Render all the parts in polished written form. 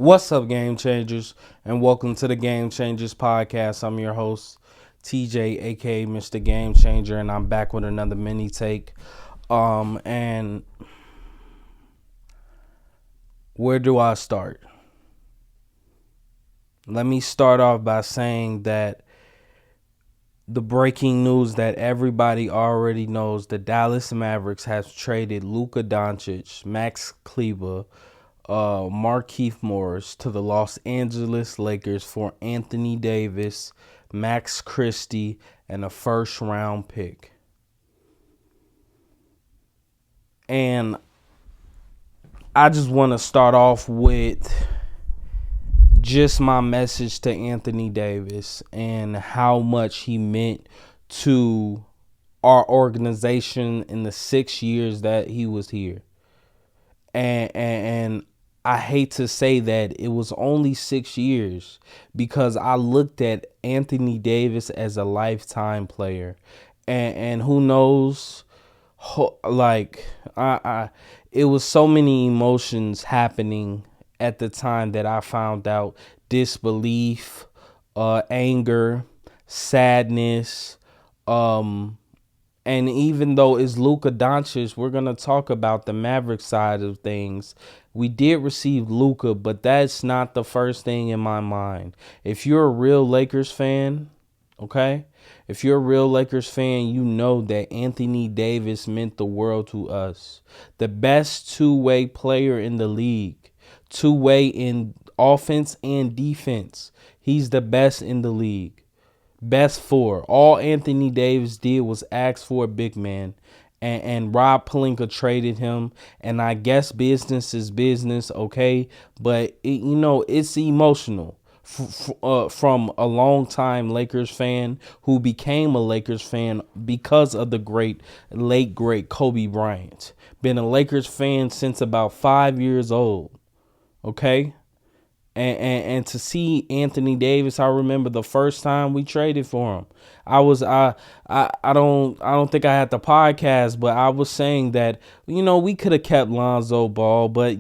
What's up, Game Changers, and welcome to the Game Changers Podcast. I'm your host, TJ, aka Mr. Game Changer, and I'm back with another mini take. And where do I start? Let me start off by saying that the breaking news that everybody already knows: the Dallas Mavericks have traded Luka Doncic, Max Kleber, Markieff Morris to the Los Angeles Lakers for Anthony Davis, Max Christie, and a first round pick. And I just want to start off with just my message to Anthony Davis and how much he meant to our organization in the 6 years that he was here. And I hate to say that it was only 6 years, because I looked at Anthony Davis as a lifetime player, and who knows, like it was so many emotions happening at the time that I found out: disbelief, anger, sadness, and even though it's Luka Doncic, we're going to talk about the Maverick side of things. We did receive Luka, but that's not the first thing in my mind. If you're a real Lakers fan, okay? If you're a real Lakers fan, you know that Anthony Davis meant the world to us. The best two-way player in the league. Two-way in offense and defense. He's the best in the league. Best four. All Anthony Davis did was ask for a big man, and Rob Pelinka traded him. And I guess business is business, okay? But it's emotional from a long-time Lakers fan who became a Lakers fan because of the late great Kobe Bryant. Been a Lakers fan since about 5 years old, okay? And to see Anthony Davis, I remember the first time we traded for him. I don't think I had the podcast, but I was saying that we could have kept Lonzo Ball, but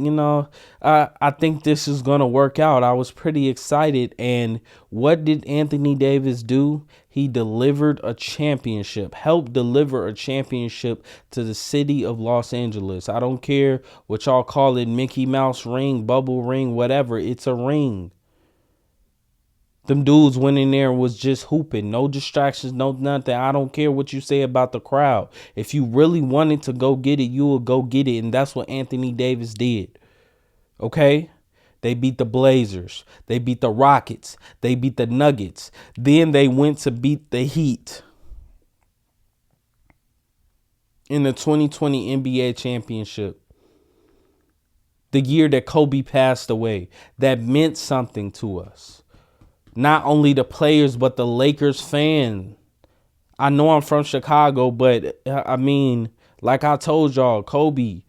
I think this is gonna work out. I was pretty excited, and what did Anthony Davis do? He delivered a championship, helped deliver a championship to the city of Los Angeles. I don't care what y'all call it: Mickey Mouse ring, bubble ring, whatever. It's a ring. Them dudes went in there and was just hooping. No distractions, no nothing. I don't care what you say about the crowd. If you really wanted to go get it, you will go get it. And that's what Anthony Davis did. Okay? They beat the Blazers. They beat the Rockets. They beat the Nuggets. Then they went to beat the Heat in the 2020 NBA championship. The year that Kobe passed away. That meant something to us. Not only the players, but the Lakers fan. I know I'm from Chicago, but I mean, like I told y'all, Kobe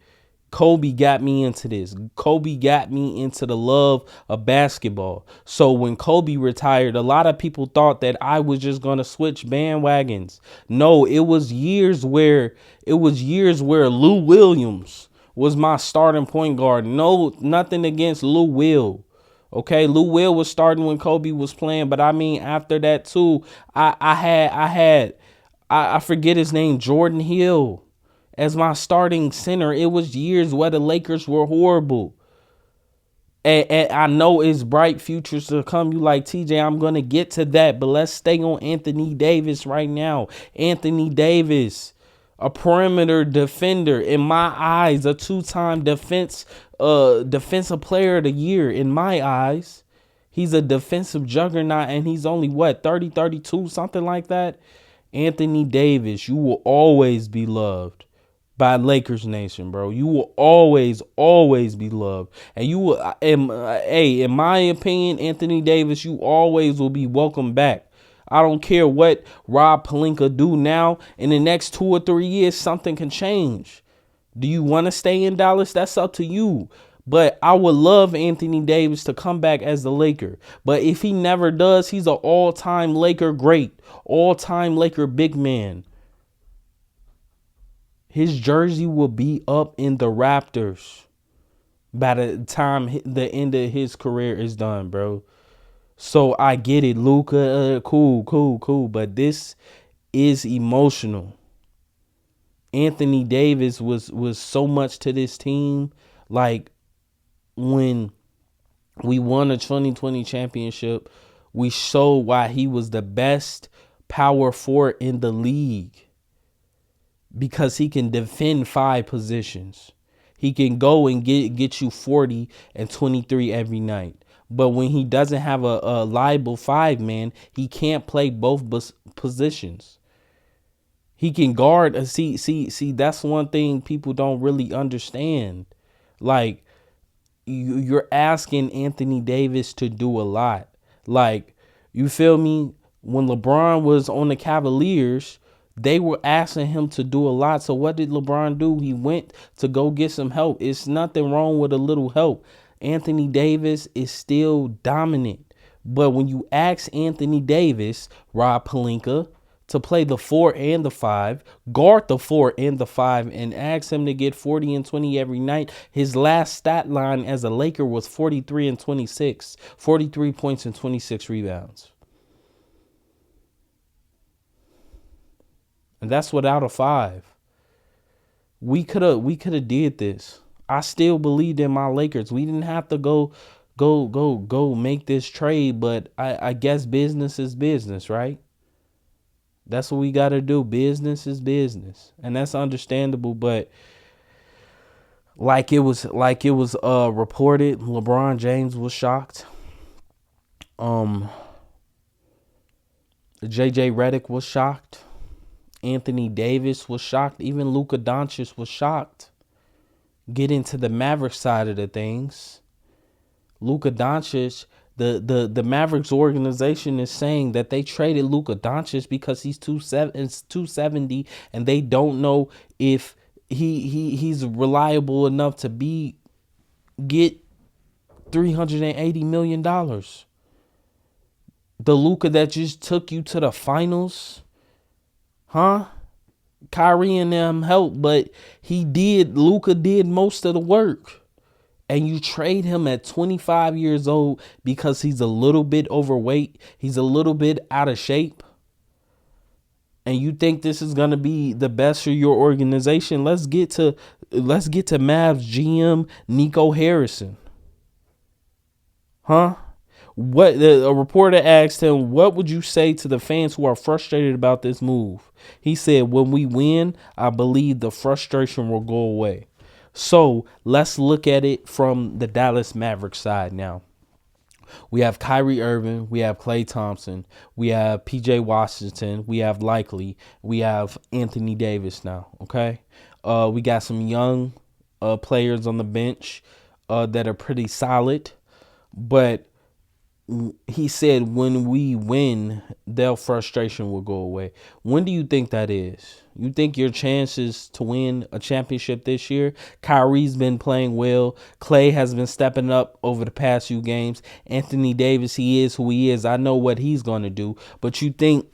got me into this. Kobe got me into the love of basketball. So when Kobe retired, a lot of people thought that I was just going to switch bandwagons. No, it was years where Lou Williams was my starting point guard. No, nothing against Lou Will. Okay, Lou Will was starting when Kobe was playing, but I mean after that too, I forget his name, Jordan Hill, as my starting center. It was years where the Lakers were horrible. And I know it's bright futures to come. You like, TJ, I'm going to get to that, but let's stay on Anthony Davis right now. Anthony Davis, a perimeter defender, in my eyes, a two-time defensive player of the year in my eyes. He's a defensive juggernaut, and he's only 30, 32, something like that. Anthony Davis, you will always be loved by Lakers Nation, bro. You will always be loved. And you will, in my opinion, Anthony Davis, you always will be welcome back. I don't care what Rob Pelinka do now. In the next 2 or 3 years, something can change. Do you want to stay in Dallas? That's up to you. But I would love Anthony Davis to come back as the Laker. But if he never does, he's an all-time Laker great. All-time Laker big man. His jersey will be up in the Raptors. by the time the end of his career is done, bro. So I get it, Luka, cool, but this is emotional. Anthony Davis was so much to this team. Like when we won a 2020 championship, we showed why he was the best power forward in the league because he can defend 5 positions. He can go and get you 40 and 23 every night. But when he doesn't have a liable 5 man, he can't play both positions. He can guard. See. That's one thing people don't really understand. Like you're asking Anthony Davis to do a lot. Like, you feel me? When LeBron was on the Cavaliers, they were asking him to do a lot. So what did LeBron do? He went to go get some help. It's nothing wrong with a little help. Anthony Davis is still dominant. But when you ask Anthony Davis, Rob Pelinka, to play the 4 and the 5, guard the 4 and the 5, and ask him to get 40 and 20 every night. His last stat line as a Laker was 43 and 26, 43 points and 26 rebounds. And that's without a 5. We could have did this. I still believed in my Lakers. We didn't have to go make this trade, but I guess business is business, right? That's what we got to do. Business is business. And that's understandable. But like it was reported, LeBron James was shocked. JJ Redick was shocked. Anthony Davis was shocked. Even Luka Doncic was shocked. Get into the Maverick side of the things. Luka Doncic, the Mavericks organization is saying that they traded Luka Doncic because he's 270 and they don't know if he's reliable enough to get $380 million. The Luka that just took you to the finals, huh? Kyrie and them helped, but Luka did most of the work. And you trade him at 25 years old because he's a little bit overweight. He's a little bit out of shape. And you think this is going to be the best for your organization? Let's get to Mavs GM Nico Harrison. Huh? A reporter asked him, what would you say to the fans who are frustrated about this move? He said, when we win, I believe the frustration will go away. So let's look at it from the Dallas Mavericks side now. We have Kyrie Irving, we have Klay Thompson, we have PJ Washington, we have Likely, we have Anthony Davis now, okay? We got some young players on the bench that are pretty solid, but he said when we win, their frustration will go away. When do you think that is? You think your chances to win a championship this year? Kyrie's been playing well. Klay has been stepping up over the past few games. Anthony Davis, he is who he is. I know what he's going to do. But you think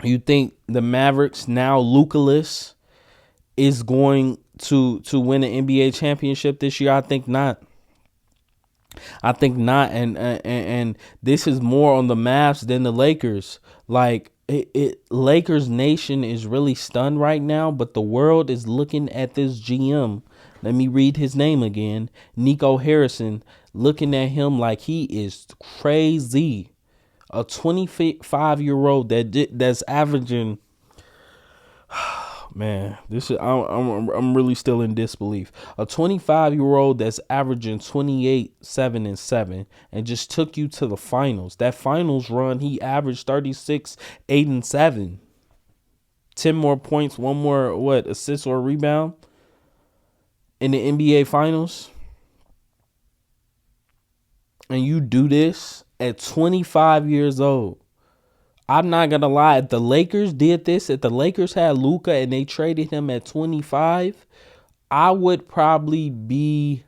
the Mavericks, now Luka-less, is going to win an NBA championship this year? I think not. And this is more on the Mavs than the Lakers. Like Lakers Nation is really stunned right now, but the world is looking at this GM. Let me read his name again, Nico Harrison, looking at him like he is crazy. A 25-year-old that's averaging. Man, this is I'm really still in disbelief. A 25-year-old that's averaging 28, 7, and 7 and just took you to the finals. That finals run, he averaged 36, 8, and 7. 10 more points, one more assist or rebound in the NBA finals. And you do this at 25 years old. I'm not going to lie. If the Lakers did this, if the Lakers had Luka and they traded him at 25, I would probably be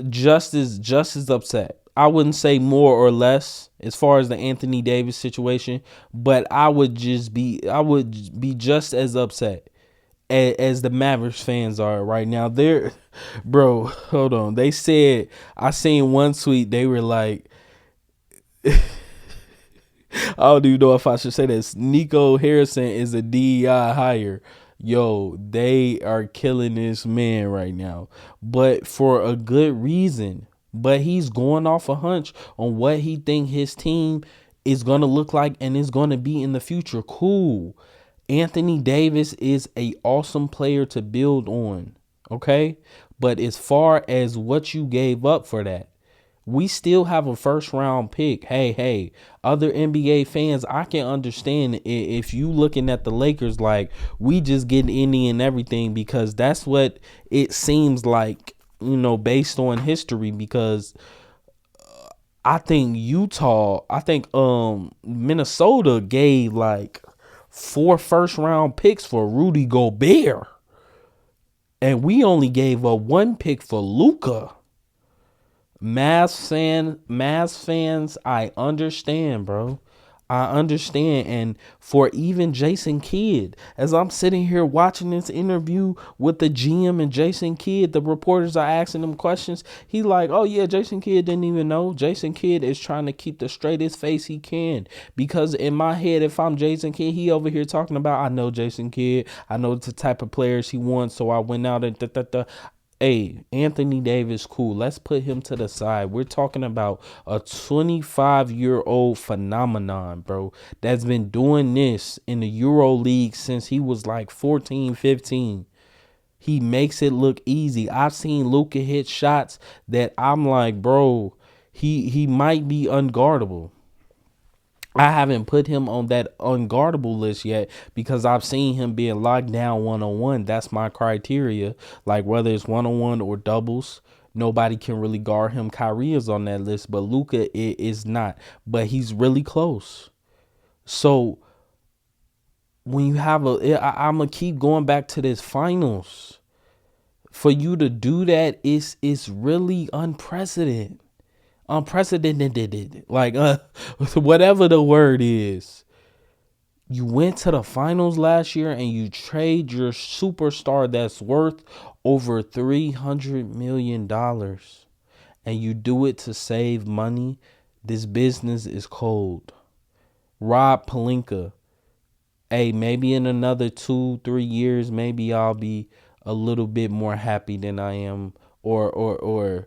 just as upset. I wouldn't say more or less as far as the Anthony Davis situation, but I would be just as upset as the Mavericks fans are right now. They're, bro, hold on. They said, I seen one tweet. They were like, I don't even know if I should say this. Nico Harrison is a DEI hire. Yo, they are killing this man right now, but for a good reason. But he's going off a hunch on what he think his team is going to look like and is going to be in the future. Cool. Anthony Davis is a awesome player to build on. Okay. But as far as what you gave up for that, we still have a first round pick. Hey, other NBA fans, I can understand if you looking at the Lakers like we just getting any and everything, because that's what it seems like, based on history. Because I think Minnesota gave like 4 first round picks for Rudy Gobert, and we only gave up 1 pick for Luka. Mavs fans, I understand, bro. I understand. And for even Jason Kidd, as I'm sitting here watching this interview with the GM and Jason Kidd, the reporters are asking him questions. He like, oh yeah, Jason Kidd didn't even know. Jason Kidd is trying to keep the straightest face he can, because in my head, if I'm Jason Kidd, he over here talking about, I know Jason Kidd, I know the type of players he wants, so I went out and Hey, Anthony Davis, cool. Let's put him to the side. We're talking about a 25-year-old phenomenon, bro, that's been doing this in the Euro League since he was like 14, 15. He makes it look easy. I've seen Luka hit shots that I'm like, bro, he might be unguardable. I haven't put him on that unguardable list yet because I've seen him being locked down one-on-one. That's my criteria. Like whether it's one-on-one or doubles, nobody can really guard him. Kyrie is on that list, but Luka is not. But he's really close. So when you have I'm going to keep going back to this finals. For you to do that is really unprecedented. Like whatever the word is. You went to the finals last year and you trade your superstar that's worth over $300 million, and you do it to save money. This business is cold. Rob Pelinka. Hey, maybe in another 2-3 years, maybe I'll be a little bit more happy than I am, or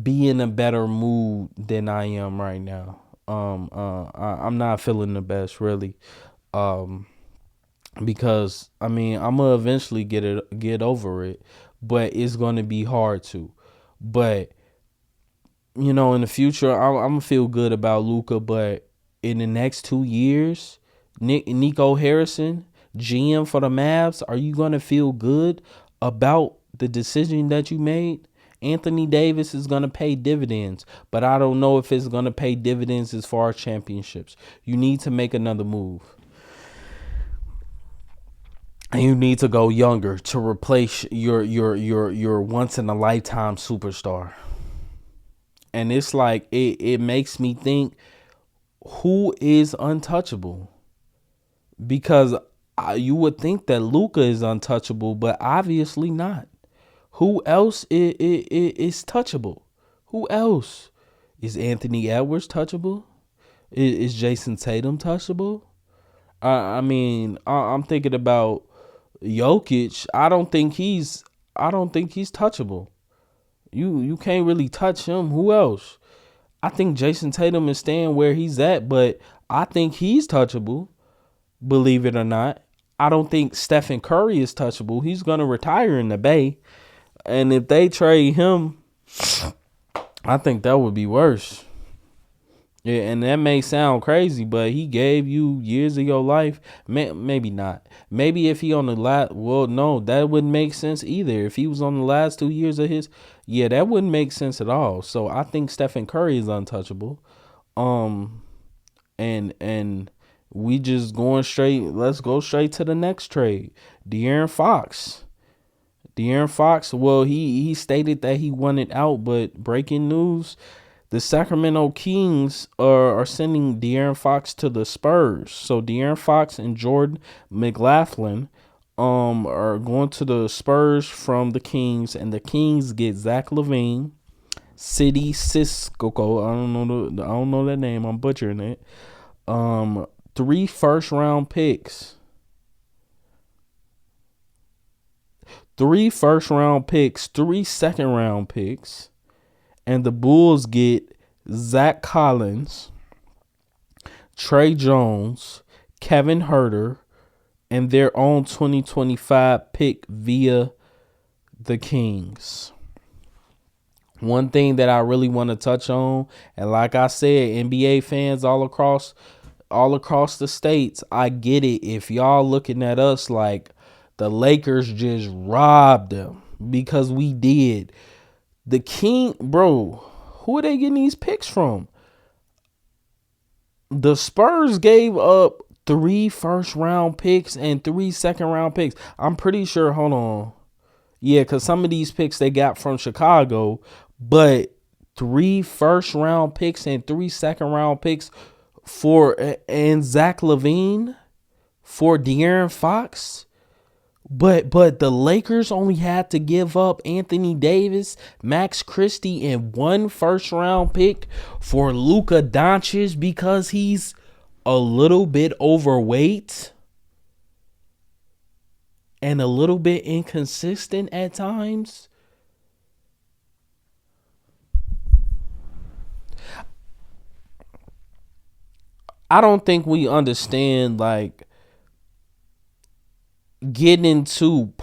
be in a better mood than I am right now. I'm not feeling the best, really, because I mean I'm gonna eventually get over it, but it's gonna be hard to. But in the future, I'm gonna feel good about Luka. But in the next 2 years, Nico Harrison, GM for the Mavs, are you gonna feel good about the decision that you made? Anthony Davis is going to pay dividends, but I don't know if it's going to pay dividends as far as championships. You need to make another move. And you need to go younger to replace your once in a lifetime superstar. And it's like it makes me think, who is untouchable? Because you would think that Luka is untouchable, but obviously not. Who else is touchable? Who else? Is Anthony Edwards touchable? Is Jason Tatum touchable? I'm thinking about Jokic. I don't think he's touchable. You can't really touch him. Who else? I think Jason Tatum is staying where he's at, but I think he's touchable. Believe it or not. I don't think Stephen Curry is touchable. He's gonna retire in the Bay. And if they trade him, I think that would be worse. Yeah, and that may sound crazy, but he gave you years of your life. Maybe not. Maybe if he on the last, well, no, that wouldn't make sense either. If he was on the last 2 years of his, yeah, that wouldn't make sense at all. So I think Stephen Curry is untouchable. And we just going straight. Let's go straight to the next trade. De'Aaron Fox. Well, he stated that he wanted out, but breaking news, The Sacramento Kings are sending De'Aaron Fox to the Spurs. So De'Aaron Fox and Jordan McLaughlin are going to the Spurs from the Kings, and the Kings get Zach LaVine, City Cisco. I don't know that name. I'm butchering it. 3 first-round picks. 3 first-round picks, 3 second-round picks. And the Bulls get Zach Collins, Trey Jones, Kevin Huerter, and their own 2025 pick via the Kings. One thing that I really want to touch on, and like I said, NBA fans all across the states, I get it. If y'all looking at us like the Lakers just robbed them, because we did. The King, bro, who are they getting these picks from? The Spurs gave up 3 first-round picks and 3 second-round picks. I'm pretty sure, hold on. Yeah, because some of these picks they got from Chicago, but 3 first-round picks and 3 second-round picks and Zach LaVine for De'Aaron Fox. But the Lakers only had to give up Anthony Davis, Max Christie, and 1 first-round pick for Luka Doncic because he's a little bit overweight and a little bit inconsistent at times. I don't think we understand, like, getting into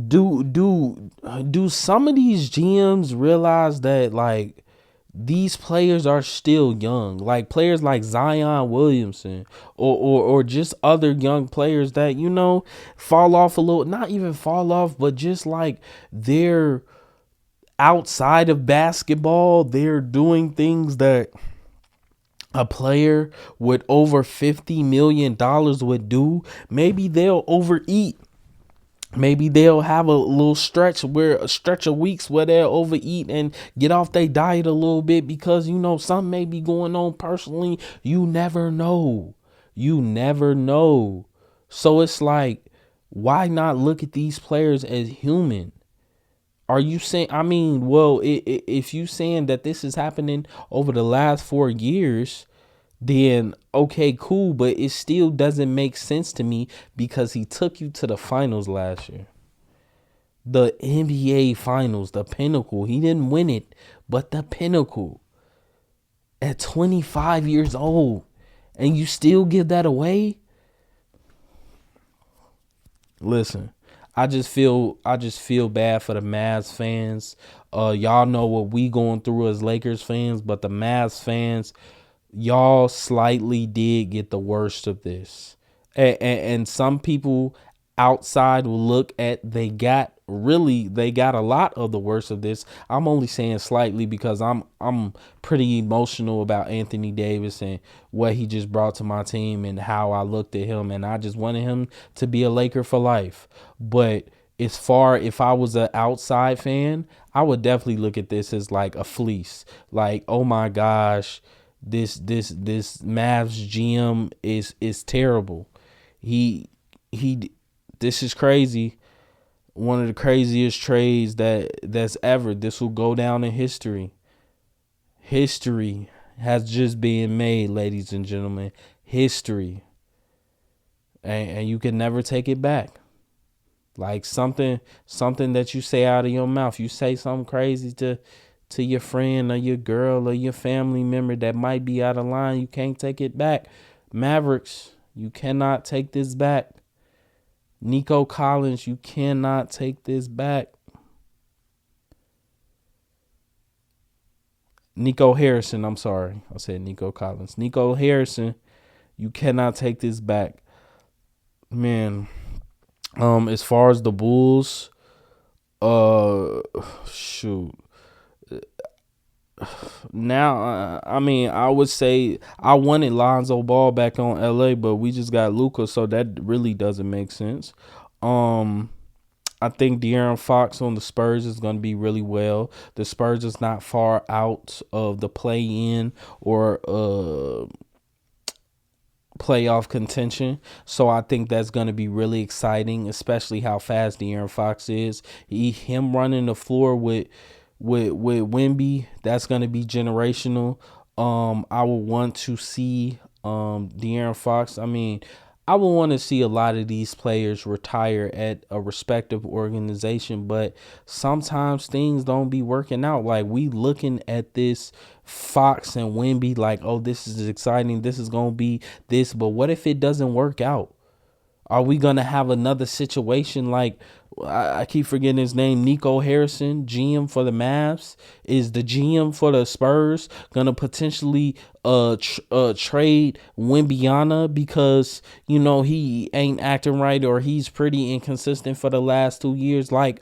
do some of these GMs realize that, like, these players are still young, like players like Zion Williamson or just other young players that, fall off a little, not even fall off, but just like they're outside of basketball, they're doing things that a player with over $50 million would do. Maybe they'll overeat. Maybe they'll have a little stretch of weeks where they'll overeat and get off their diet a little bit because, something may be going on personally. You never know. You never know. So it's like, why not look at these players as human? Are you saying, if you saying that this is happening over the last 4 years, then okay, cool, but it still doesn't make sense to me because he took you to the finals last year. The NBA finals, the pinnacle. He didn't win it, but the pinnacle at 25 years old, and you still give that away? Listen, I just feel bad for the Mavs fans. Y'all know what we going through as Lakers fans, but the Mavs fans, y'all slightly did get the worst of this. And some people outside will look at they got a lot of the worst of this. I'm only saying slightly because I'm pretty emotional about Anthony Davis and what he just brought to my team and how I looked at him, and I just wanted him to be a Laker for life. But if I was an outside fan, I would definitely look at this as like a fleece. Like, oh my gosh, this Mavs GM is terrible. This is crazy. One of the craziest trades that's ever. This will go down in history. History has just been made, ladies and gentlemen. History. And you can never take it back. Like something that you say out of your mouth. You say something crazy to your friend or your girl or your family member that might be out of line. You can't take it back. Mavericks, you cannot take this back. Nico Collins, you cannot take this back. Nico Harrison, I'm sorry. I said Nico Collins. Nico Harrison, you cannot take this back. Man, as far as the Bulls, shoot. Now, I would say I wanted Lonzo Ball back on LA, but we just got Luka, so that really doesn't make sense. I think De'Aaron Fox on the Spurs is going to be really well. The Spurs is not far out of the play-in or playoff contention, so I think that's going to be really exciting, especially how fast De'Aaron Fox is. Him running the floor with Wemby, that's going to be generational. I would want to see De'Aaron Fox. I mean, I would want to see a lot of these players retire at a respective organization, but sometimes things don't be working out. Like, we looking at this Fox and Wemby like, oh, this is exciting, this is gonna be this, but what if it doesn't work out? Are we gonna have another situation like, I keep forgetting his name, Nico Harrison, GM for the Mavs? Is the GM for the Spurs gonna potentially trade Wembyana because, you know, he ain't acting right or he's pretty inconsistent for the last 2 years? Like,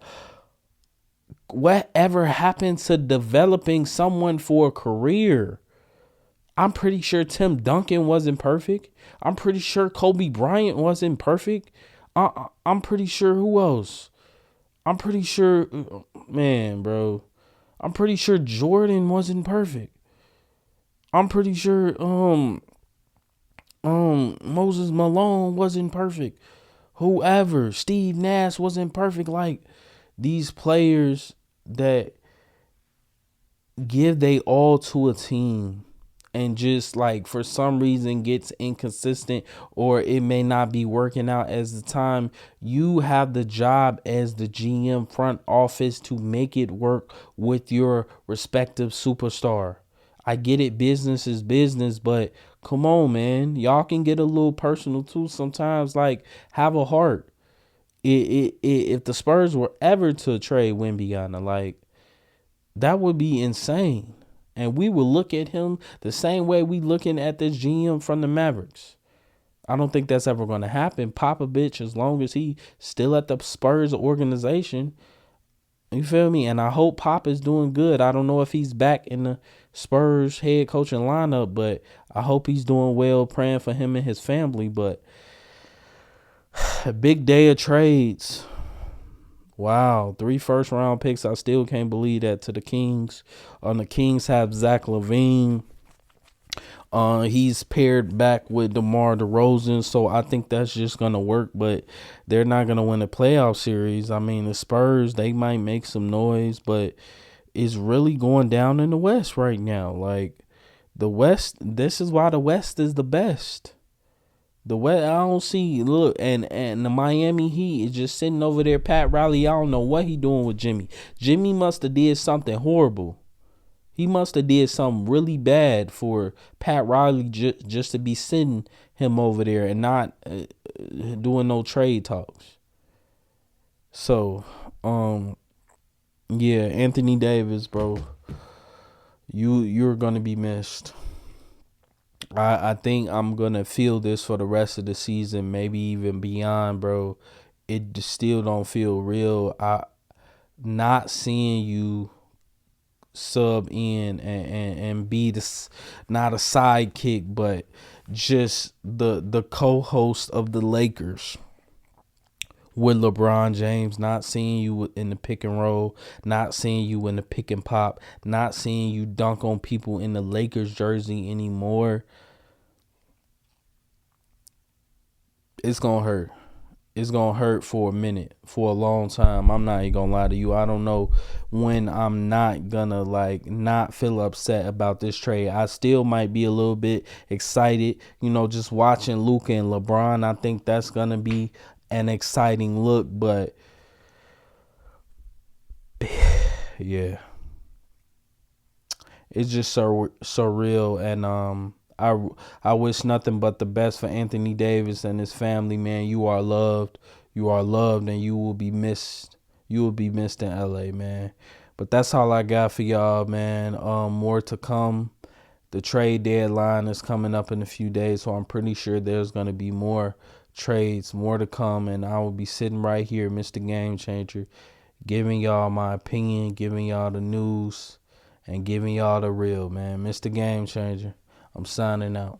whatever happened to developing someone for a career? I'm pretty sure Tim Duncan wasn't perfect. I'm pretty sure Kobe Bryant wasn't perfect. I'm pretty sure who else? I'm pretty sure, man, bro. I'm pretty sure Jordan wasn't perfect. I'm pretty sure Moses Malone wasn't perfect. Whoever, Steve Nash wasn't perfect. Like, these players that give they all to a team and just, like, for some reason gets inconsistent or it may not be working out as the time, you have the job as the GM front office to make it work with your respective superstar. I get it, business is business, but come on, man. Y'all can get a little personal too sometimes. Like, have a heart. If the Spurs were ever to trade Wembyana, like, that would be insane. And we will look at him the same way we looking at this GM from the Mavericks. I don't think that's ever going to happen. Popovich, as long as he still at the Spurs organization, you feel me? And I hope Pop is doing good. I don't know if he's back in the Spurs head coaching lineup, but I hope he's doing well, praying for him and his family. But a big day of trades. Wow, 3 first-round picks. I still can't believe that, to the Kings. The Kings have Zach LaVine. He's paired back with DeMar DeRozan, so I think that's just going to work, but they're not going to win a playoff series. I mean, the Spurs, they might make some noise, but it's really going down in the West right now. Like, the West, this is why the West is the best. The way I don't see, look, and the Miami Heat is just sitting over there. Pat Riley, I don't know what he doing with Jimmy. Jimmy must have did something horrible. He must have did something really bad for Pat Riley just to be sitting him over there and not doing no trade talks. So, yeah, Anthony Davis, bro, you're gonna be missed. I think I'm going to feel this for the rest of the season, maybe even beyond, bro. It just still don't feel real. Not seeing you sub in and be this, not a sidekick, but just the co-host of the Lakers with LeBron James, not seeing you in the pick and roll, not seeing you in the pick and pop, not seeing you dunk on people in the Lakers jersey anymore. It's gonna hurt. It's gonna hurt for a minute, for a long time. I'm not even gonna lie to you. I don't know when I'm not gonna, like, not feel upset about this trade. I still might be a little bit excited, you know, just watching Luka and LeBron. I think that's gonna be an exciting look, but yeah, it's just so surreal. And I wish nothing but the best for Anthony Davis and his family, man. You are loved. You are loved, and you will be missed. You will be missed in LA, man. But that's all I got for y'all, man. More to come. The trade deadline is coming up in a few days, so I'm pretty sure there's gonna be more trades, more to come, and I will be sitting right here, Mr. Game Changer, giving y'all my opinion, giving y'all the news, and giving y'all the real, man. Mr. Game Changer, I'm signing out.